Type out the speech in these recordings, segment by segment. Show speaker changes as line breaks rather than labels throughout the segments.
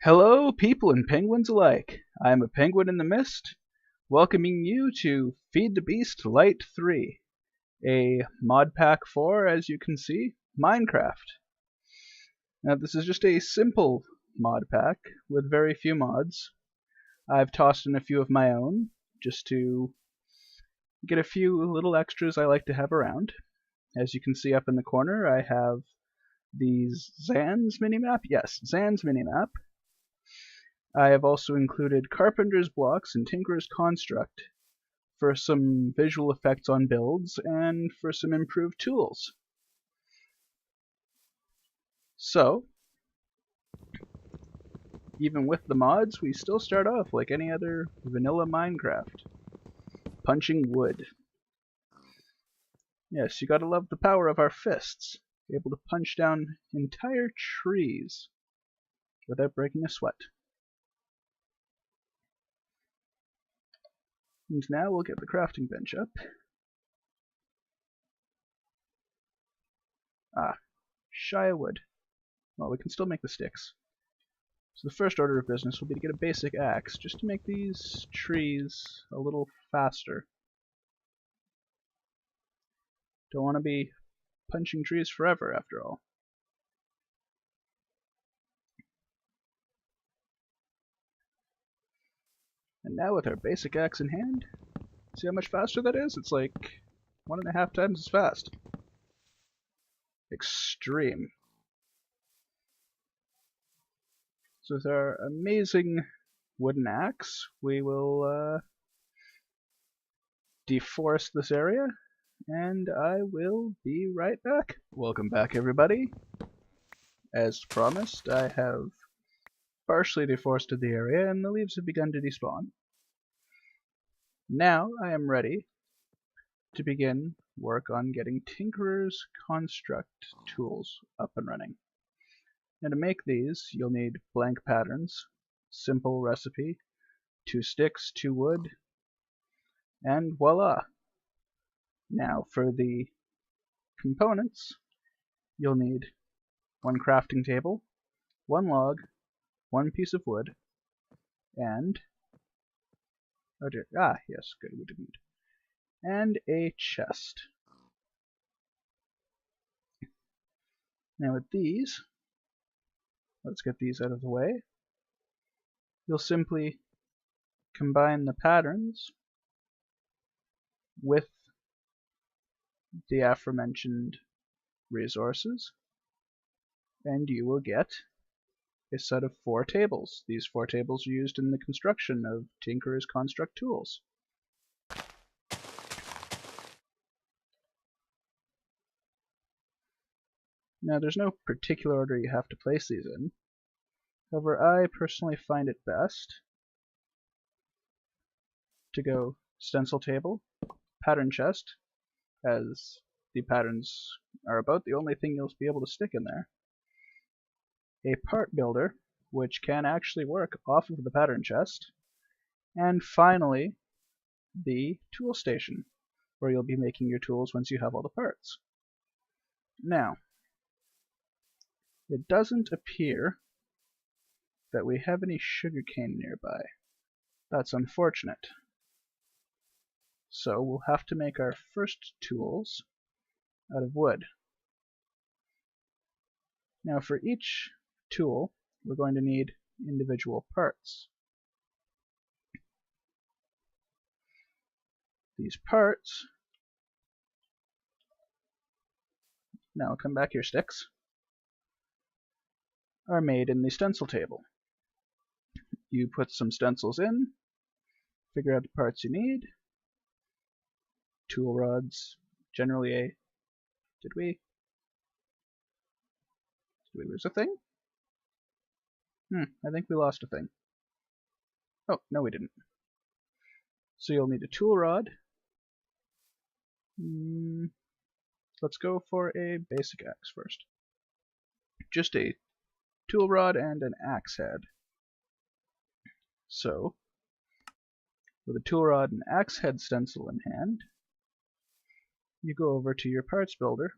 Hello, people and penguins alike. I am a penguin in the mist, welcoming you to Feed the Beast Lite 3, a mod pack for, as you can see, Minecraft. Now, this is just a simple mod pack with very few mods. I've tossed in a few of my own just to get a few little extras I like to have around. As you can see up in the corner, I have the Zan's minimap. Yes, Zan's minimap. I have also included Carpenter's blocks and Tinker's construct for some visual effects on builds and for some improved tools. So, even with the mods, we still start off like any other vanilla Minecraft. Punching wood. Yes, you gotta love the power of our fists. Able to punch down entire trees without breaking a sweat. And now we'll get the crafting bench up. Shy of wood. Well, we can still make the sticks. So the first order of business will be to get a basic axe, just to make these trees a little faster. Don't want to be punching trees forever, after all. And now with our basic axe in hand, see how much faster that is? It's like 1.5 times as fast. Extreme. So with our amazing wooden axe, we will deforest this area, and I will be right back. Welcome back, everybody. As promised, I have partially deforested the area, and the leaves have begun to despawn. Now I am ready to begin work on getting Tinker's construct tools up and running. And to make these, you'll need blank patterns, simple recipe, 2 sticks, 2 wood, and voila! Now for the components, you'll need 1 crafting table, 1 log, 1 piece of wood, and yes, good, we didn't. And a chest. Now with these, let's get these out of the way. You'll simply combine the patterns with the aforementioned resources, and you will get a set of 4 tables. These 4 tables are used in the construction of Tinker's construct tools. Now there's no particular order you have to place these in. However, I personally find it best to go stencil table, pattern chest, as the patterns are about the only thing you'll be able to stick in there. A part builder, which can actually work off of the pattern chest, and finally the tool station, where you'll be making your tools once you have all the parts. Now, it doesn't appear that we have any sugarcane nearby. That's unfortunate. So we'll have to make our first tools out of wood. Now for each tool, we're going to need individual parts. These parts, now come back here, sticks, are made in the stencil table. You put some stencils in, figure out the parts you need. Tool rods, generally a... Did we lose a thing? I think we lost a thing. Oh, no we didn't. So you'll need a tool rod. Let's go for a basic axe first. Just a tool rod and an axe head. So, with a tool rod and axe head stencil in hand, you go over to your parts builder,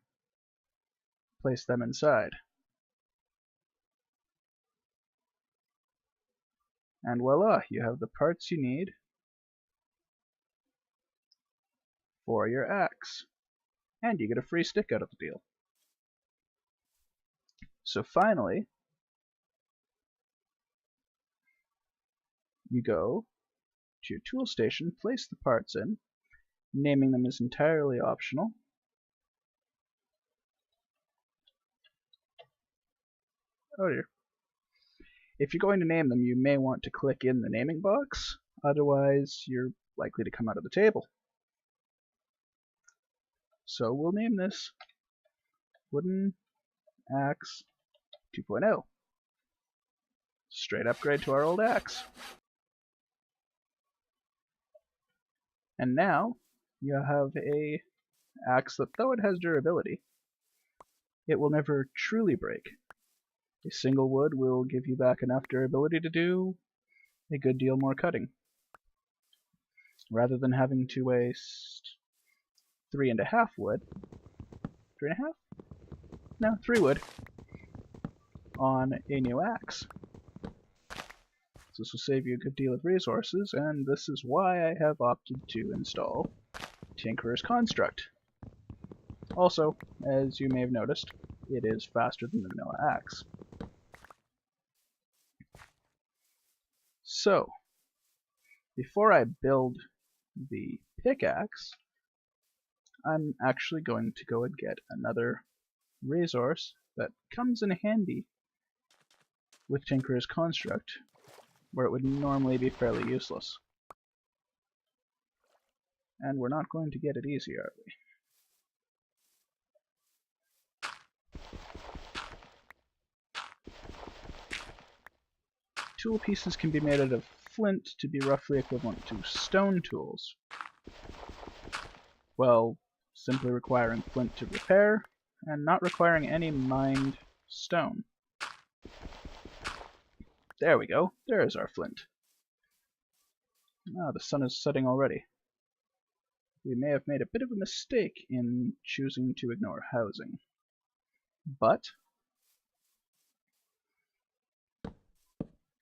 place them inside. And voila, you have the parts you need for your axe. And you get a free stick out of the deal. So finally, you go to your tool station, place the parts in. Naming them is entirely optional. Oh dear. If you're going to name them, you may want to click in the naming box, otherwise you're likely to come out of the table. So we'll name this Wooden Axe 2.0. Straight upgrade to our old axe. And now you have a axe that, though it has durability, it will never truly break. A single wood will give you back enough durability to do a good deal more cutting. Rather than having to waste 3.5 wood, 3.5? No, 3 wood on a new axe. This will save you a good deal of resources, and this is why I have opted to install Tinkerer's Construct. Also, as you may have noticed, it is faster than the vanilla axe. So, before I build the pickaxe, I'm actually going to go and get another resource that comes in handy with Tinkerer's Construct, where it would normally be fairly useless. And we're not going to get it easy, are we? Tool pieces can be made out of flint to be roughly equivalent to stone tools. Well, simply requiring flint to repair, and not requiring any mined stone. There we go. There's our flint. Ah, the sun is setting already. We may have made a bit of a mistake in choosing to ignore housing. But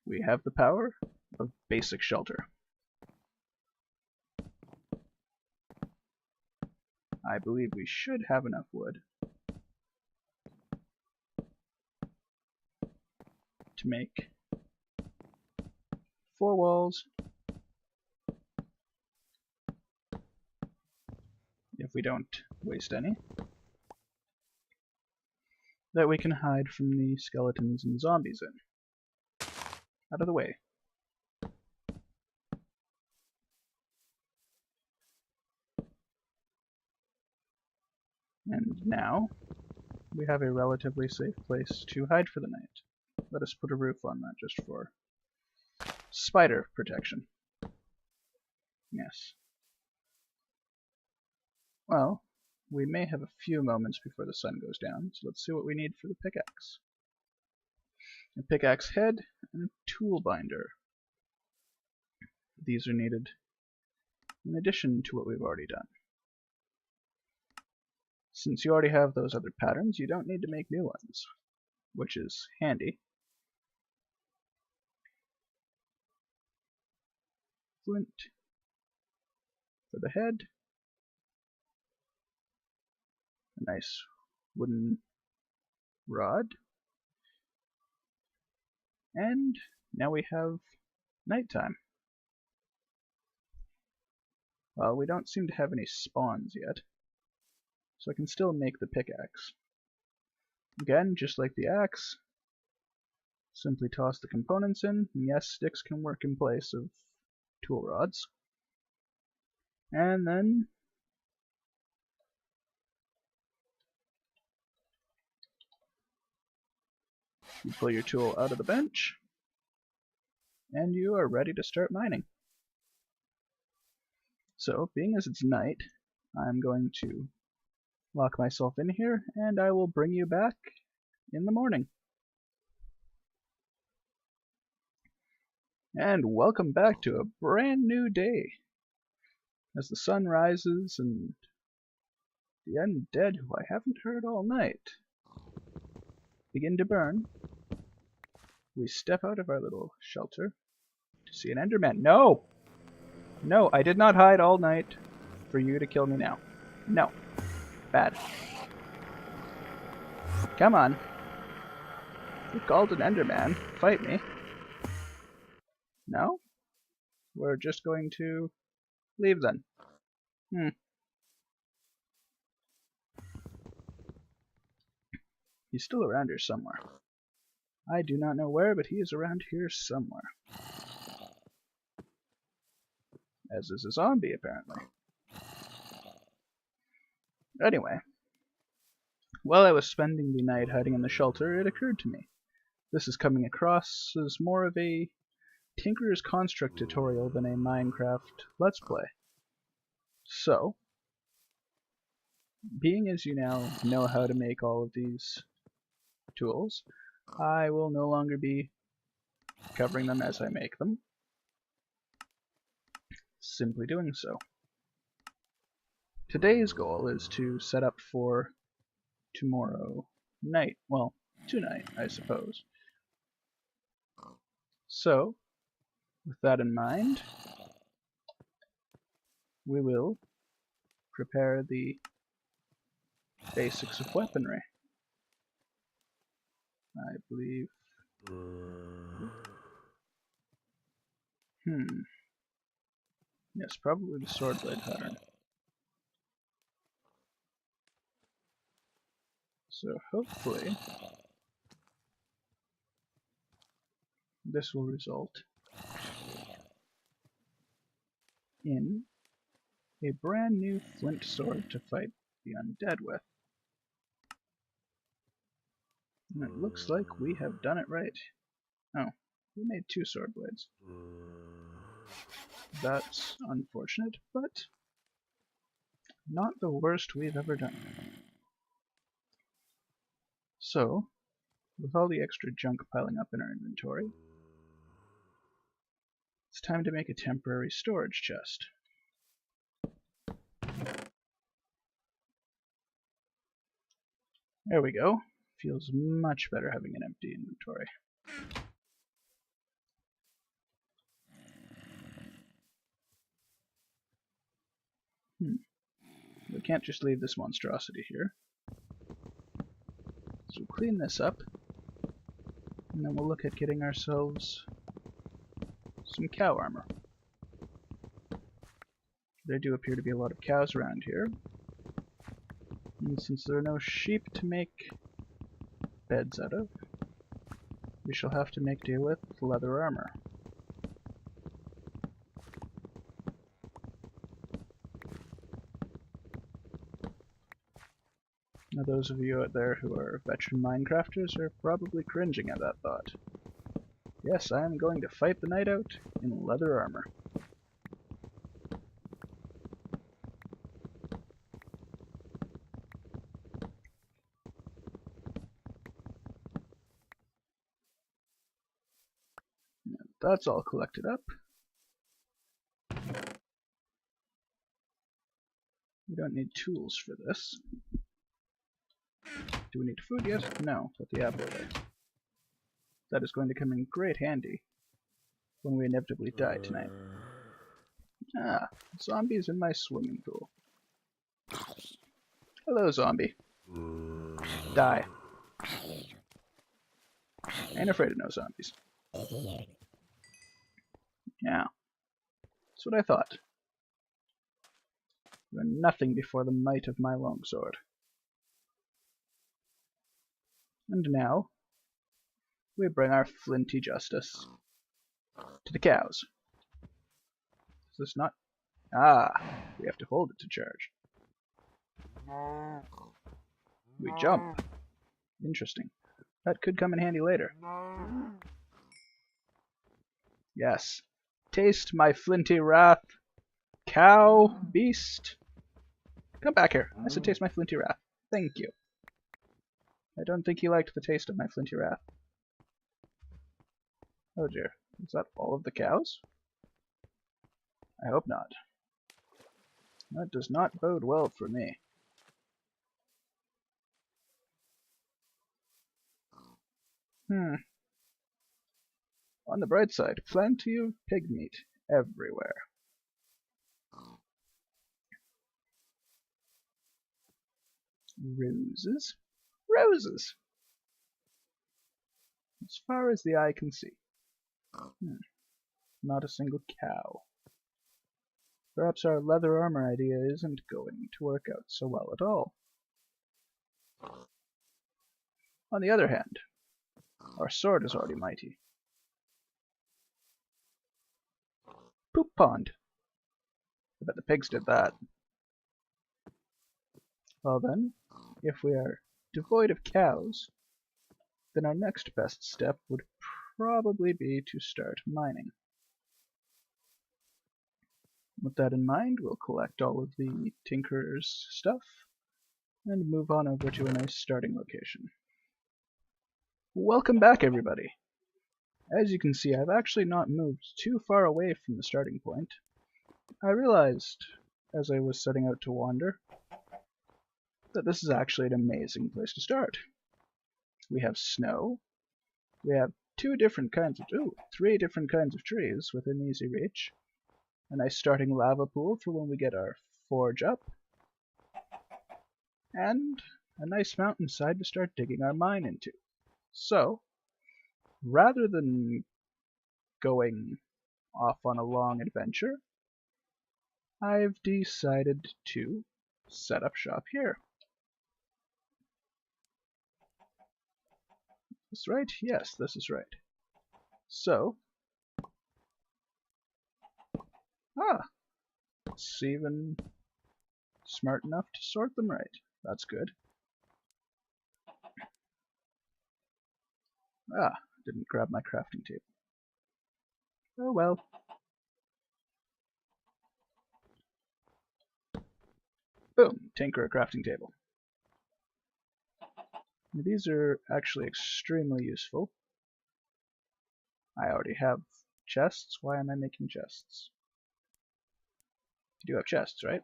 we have the power of basic shelter. I believe we should have enough wood to make 4 walls, if we don't waste any, that we can hide from the skeletons and zombies in. Out of the way. And now we have a relatively safe place to hide for the night. Let us put a roof on that just for spider protection. Yes. Well, we may have a few moments before the sun goes down, so let's see what we need for the pickaxe. A pickaxe head and a tool binder. These are needed in addition to what we've already done. Since you already have those other patterns, you don't need to make new ones, which is handy. Flint for the head. A nice wooden rod. And now we have nighttime. Well, we don't seem to have any spawns yet, so I can still make the pickaxe. Again, just like the axe, simply toss the components in, and yes, sticks can work in place of tool rods. And then you pull your tool out of the bench, and you are ready to start mining. So, being as it's night, I'm going to lock myself in here, and I will bring you back in the morning. And welcome back to a brand new day. As the sun rises and the undead, who I haven't heard all night, begin to burn, we step out of our little shelter to see an Enderman. No! No, I did not hide all night for you to kill me now. No. Bad. Come on. You called an Enderman. Fight me. No? We're just going to leave then. He's still around here somewhere. I do not know where, but he is around here somewhere. As is a zombie, apparently. Anyway, while I was spending the night hiding in the shelter, it occurred to me. This is coming across as more of a Tinker's Construct tutorial than a Minecraft Let's Play. So, being as you now know how to make all of these tools, I will no longer be covering them as I make them. Simply doing so. Today's goal is to set up for tomorrow night. Well, tonight, I suppose. So, with that in mind, we will prepare the basics of weaponry. I believe... Yes, probably the sword blade pattern. So hopefully this will result in a brand new flint sword to fight the undead with. And it looks like we have done it right. Oh, we made 2 sword blades. That's unfortunate, but not the worst we've ever done. So, with all the extra junk piling up in our inventory, it's time to make a temporary storage chest. There we go. Feels much better having an empty inventory. We can't just leave this monstrosity here. So we'll clean this up, and then we'll look at getting ourselves some cow armor. There do appear to be a lot of cows around here, and since there are no sheep to make beds out of, we shall have to make do with leather armor. Now those of you out there who are veteran Minecrafters are probably cringing at that thought. Yes, I am going to fight the night out in leather armor. Now that's all collected up. We don't need tools for this. Do we need food yet? No, but the apple does. That is going to come in great handy when we inevitably die tonight. Ah, zombies in my swimming pool. Hello, zombie. Die. Ain't afraid of no zombies. Yeah, that's what I thought. You are nothing before the might of my longsword. And now, we bring our flinty justice to the cows. Is this not? Ah, we have to hold it to charge. We jump. Interesting. That could come in handy later. Yes. Taste my flinty wrath. Cow, beast. Come back here. I said taste my flinty wrath. Thank you. I don't think he liked the taste of my flinty wrath. Oh dear. Is that all of the cows? I hope not. That does not bode well for me. On the bright side, plenty of pig meat everywhere. Roses. Roses! As far as the eye can see. Not a single cow. Perhaps our leather armor idea isn't going to work out so well at all. On the other hand, our sword is already mighty. Poop pond. I bet the pigs did that. Well then, if we are devoid of cows, then our next best step would probably be to start mining. With that in mind, we'll collect all of the Tinkerer's stuff and move on over to a nice starting location. Welcome back, everybody! As you can see, I've actually not moved too far away from the starting point. I realized, as I was setting out to wander, that this is actually an amazing place to start. We have snow, we have three different kinds of trees within easy reach, a nice starting lava pool for when we get our forge up, and a nice mountainside to start digging our mine into. So, rather than going off on a long adventure, I've decided to set up shop here. Is this right? Yes, this is right. So, it's even smart enough to sort them right. That's good. Didn't grab my crafting table. Oh well. Boom! Tinker crafting table. These are actually extremely useful. I already have chests. Why am I making chests? You do have chests, right?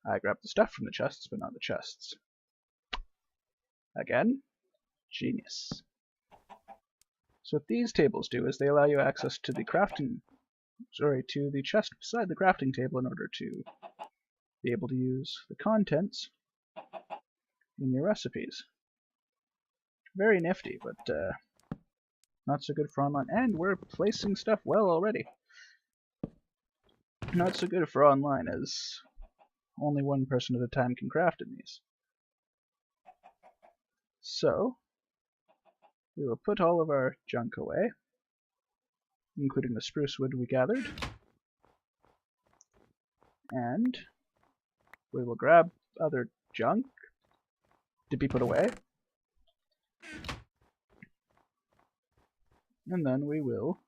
I grabbed the stuff from the chests, but not the chests. Again, genius. So what these tables do is they allow you access to the to the chest beside the crafting table in order to be able to use the contents in your recipes. Very nifty, but not so good for online. And we're placing stuff well already. Not so good for online, as only one person at a time can craft in these. So, we will put all of our junk away, including the spruce wood we gathered, and we will grab other junk to be put away, and then we will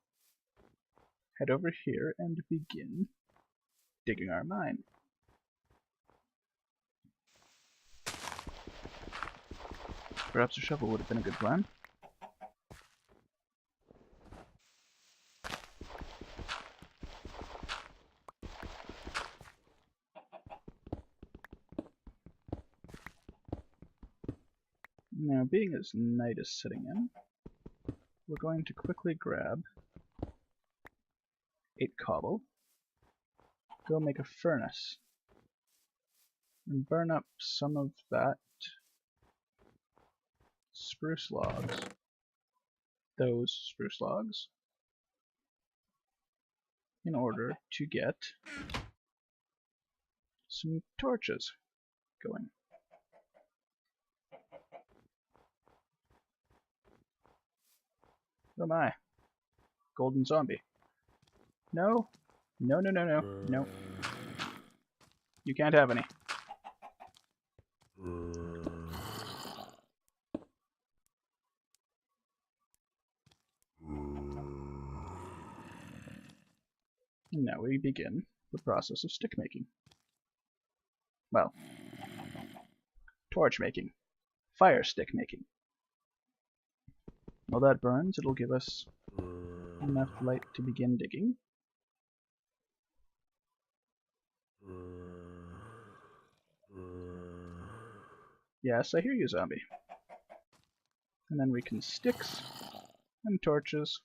head over here and begin digging our mine. Perhaps a shovel would have been a good plan. Now, being as night is setting in, we're going to quickly grab 8 cobble, go make a furnace, and burn up some of that spruce logs, those spruce logs, in order to get some torches going. Oh my, golden zombie. No, no, no, no, no, no. You can't have any. And now we begin the process of stick making. Well, torch making. Fire stick making. While that burns, it'll give us enough light to begin digging. Yes, I hear you, zombie. And then we can sticks And torches.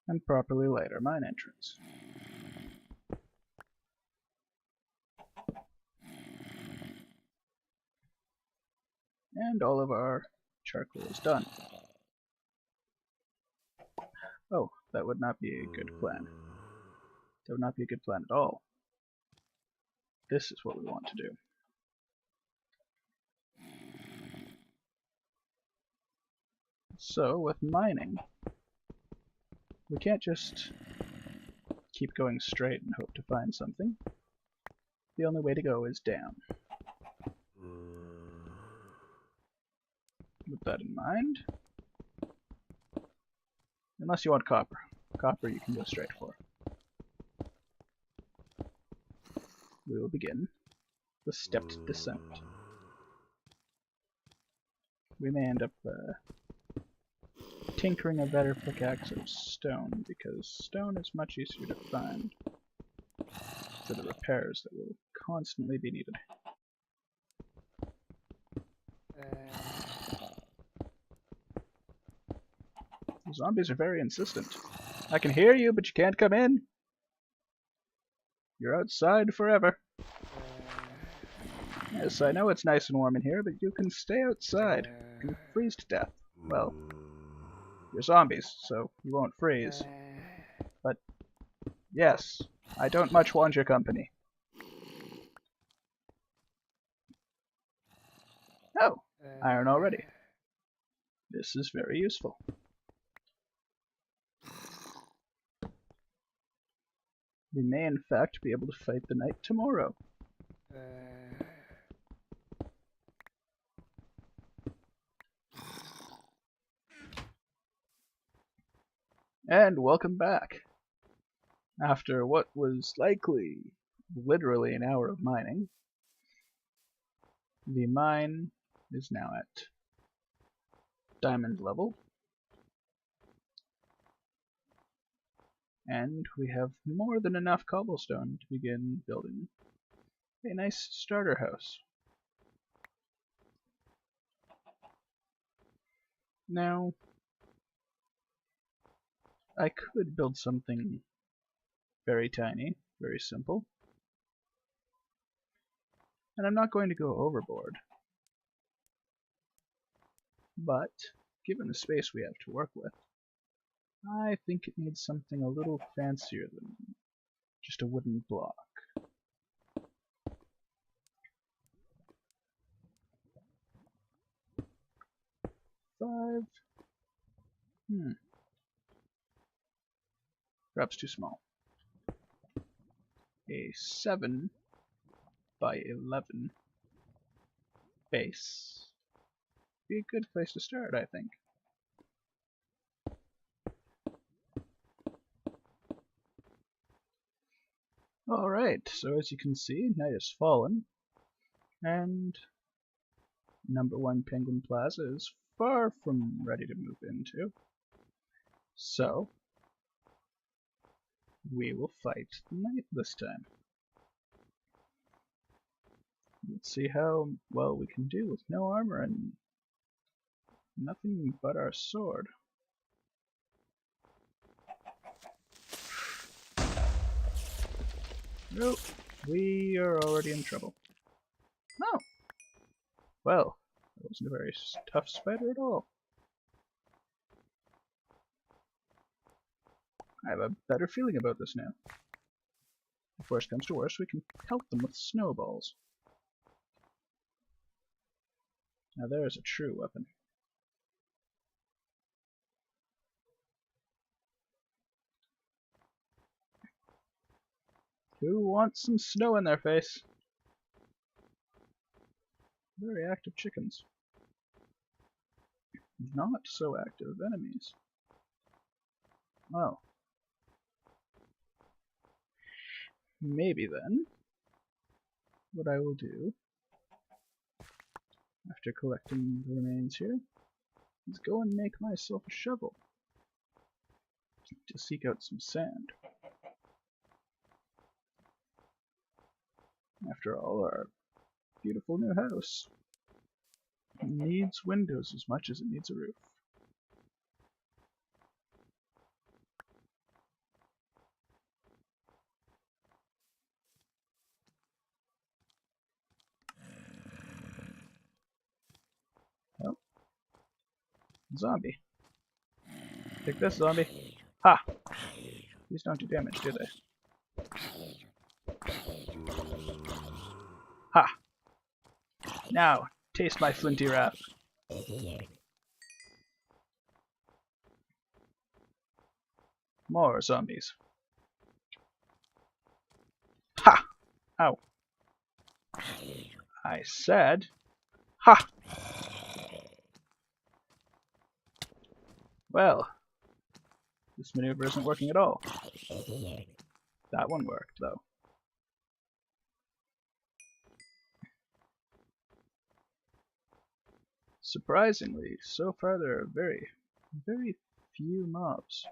And properly light our mine entrance. And all of our charcoal is done. Oh, that would not be a good plan. That would not be a good plan at all. This is what we want to do. So, with mining, we can't just keep going straight and hope to find something. The only way to go is down. With that in mind, unless you want copper. Copper you can go straight for. We will begin the stepped descent. We may end up tinkering a better pickaxe of stone, because stone is much easier to find for the repairs that will constantly be needed. The zombies are very insistent. I can hear you, but you can't come in. You're outside forever. Yes, I know it's nice and warm in here, but you can stay outside. You can freeze to death. Well, you're zombies, so you won't freeze. But, yes, I don't much want your company. Oh, iron already. This is very useful. We may in fact be able to fight the night tomorrow. And welcome back. After what was likely literally an hour of mining, the mine is now at diamond level. And we have more than enough cobblestone to begin building a nice starter house. Now, I could build something very tiny, very simple. And I'm not going to go overboard. But, given the space we have to work with, I think it needs something a little fancier than just a wooden block. Five. Perhaps too small. A 7 by 11 base. Be a good place to start, I think. Alright, so as you can see, night has fallen, and number 1 Penguin Plaza is far from ready to move into. So, we will fight the night this time. Let's see how well we can do with no armor and nothing but our sword. Nope, we are already in trouble. Oh! Well, that wasn't a very tough spider at all. I have a better feeling about this now. If worst comes to worst, we can pelt them with snowballs. Now there is a true weapon. Who wants some snow in their face? Very active chickens. Not so active enemies. Well. Maybe then, what I will do, after collecting the remains here, is go and make myself a shovel to seek out some sand. After all, our beautiful new house needs windows as much as it needs a roof. Oh, zombie. Take this, zombie. Ha! These don't do damage, do they? Ha! Now, taste my flinty wrath. More zombies. Ha! Ow. I said, ha! Well, this maneuver isn't working at all. That one worked, though. Surprisingly, so far there are very, very few mobs.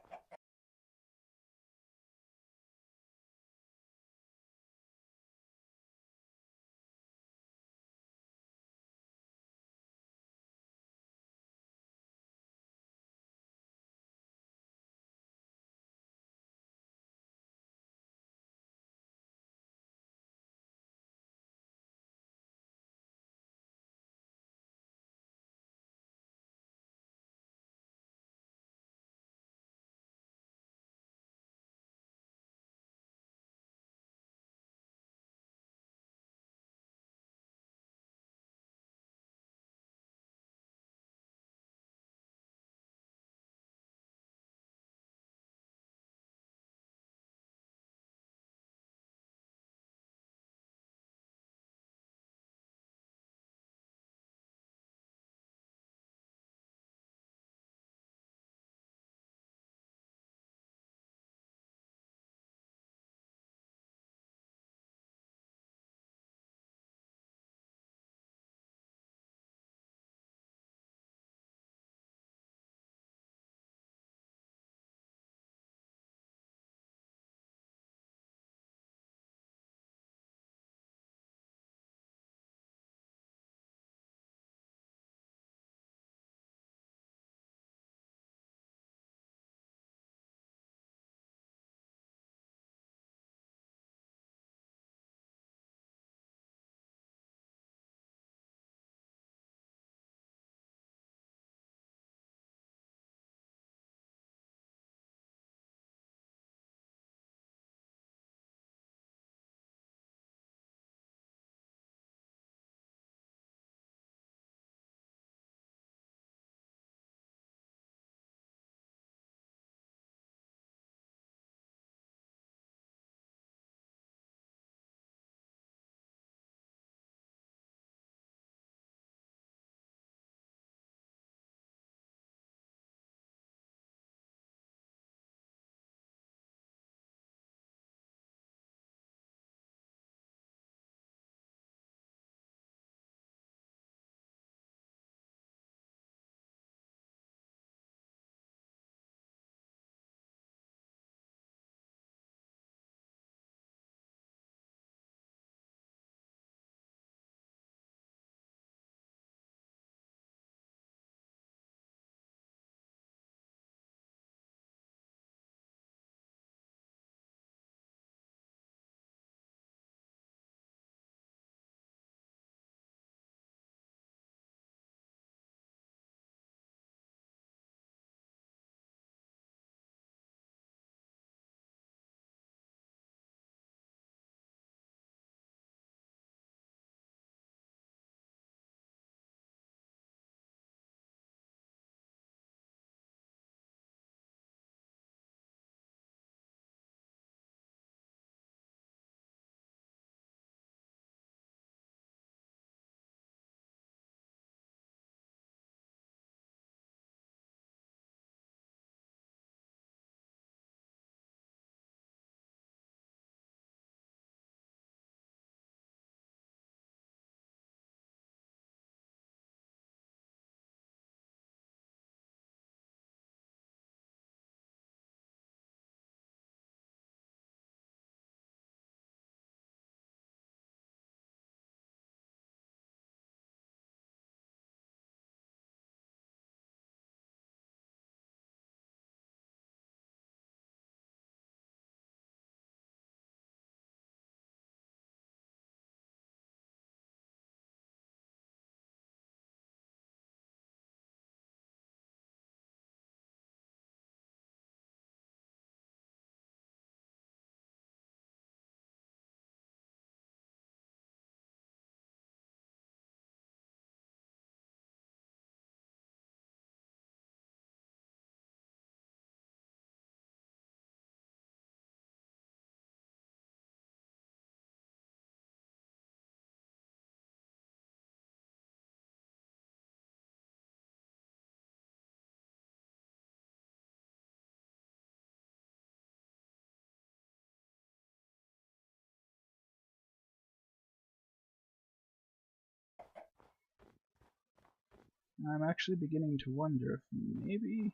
I'm actually beginning to wonder if maybe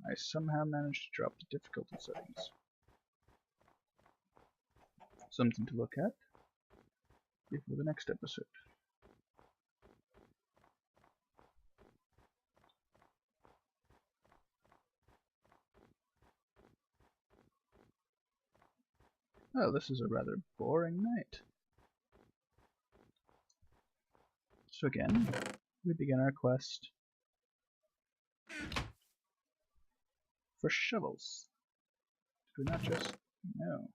I somehow managed to drop the difficulty settings. Something to look at before the next episode. Oh, this is a rather boring night. So again, we begin our quest for shovels. Did we not just... No.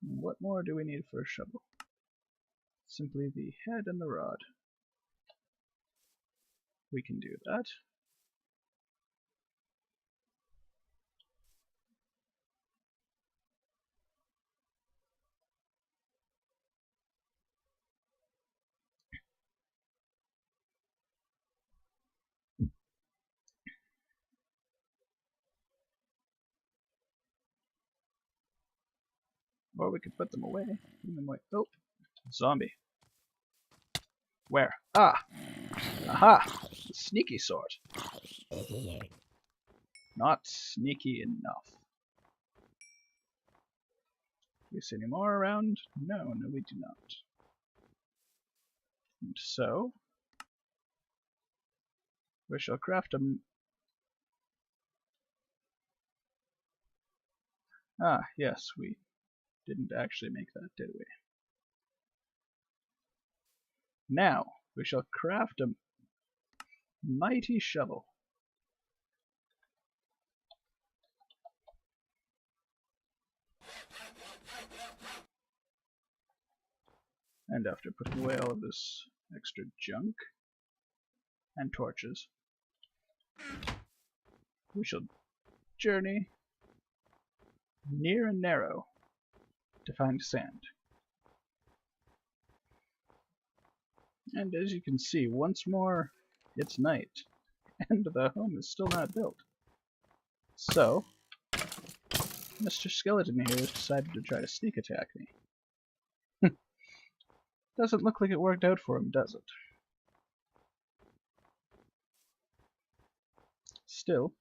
What more do we need for a shovel? Simply the head and the rod. We can do that. Or we could put them away. Put them away. Oh, zombie. Where? Ah! Aha! The sneaky sort. Not sneaky enough. Do we see any more around? No, we do not. And so, we shall craft a... Ah, yes, we didn't actually make that, did we? Now, we shall craft a mighty shovel. And after putting away all of this extra junk and torches, we shall journey near and narrow to find sand. And as you can see, once more, it's night, and the home is still not built. So, Mr. Skeleton here has decided to try to sneak attack me. Doesn't look like it worked out for him, does it? Still,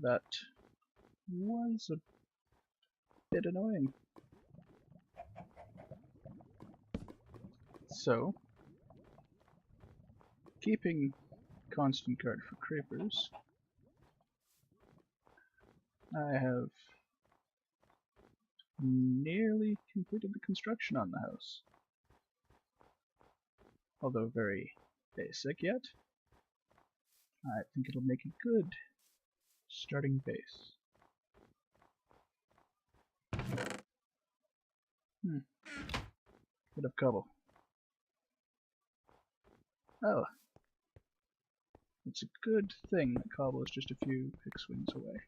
that was a bit annoying. So, keeping constant guard for creepers, I have nearly completed the construction on the house. Although very basic yet, I think it'll make a good starting base. Bit of cobble. Oh, it's a good thing that cobble is just a few pick swings away.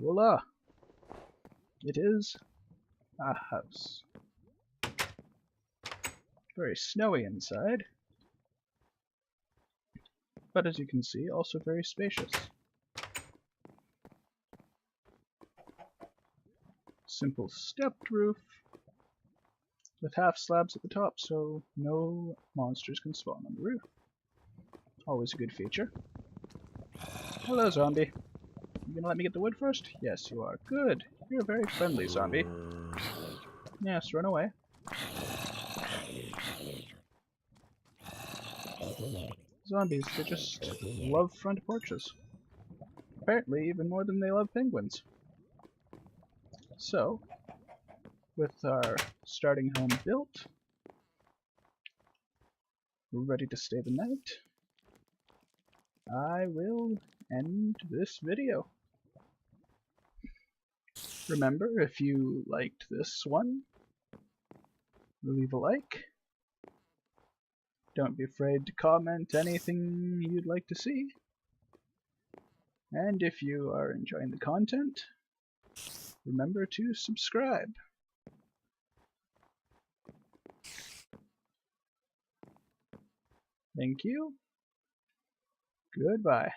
Voila! It is a house. Very snowy inside, but as you can see, also very spacious. Simple stepped roof with half slabs at the top so no monsters can spawn on the roof. Always a good feature. Hello, zombie. You gonna let me get the wood first? Yes, you are. Good. You're a very friendly zombie. Yes, run away. Zombies, they just love front porches. Apparently, even more than they love penguins. So, with our starting home built, we're ready to stay the night. I will end this video. Remember, if you liked this one, leave a like. Don't be afraid to comment anything you'd like to see. And if you are enjoying the content, remember to subscribe. Thank you. Goodbye.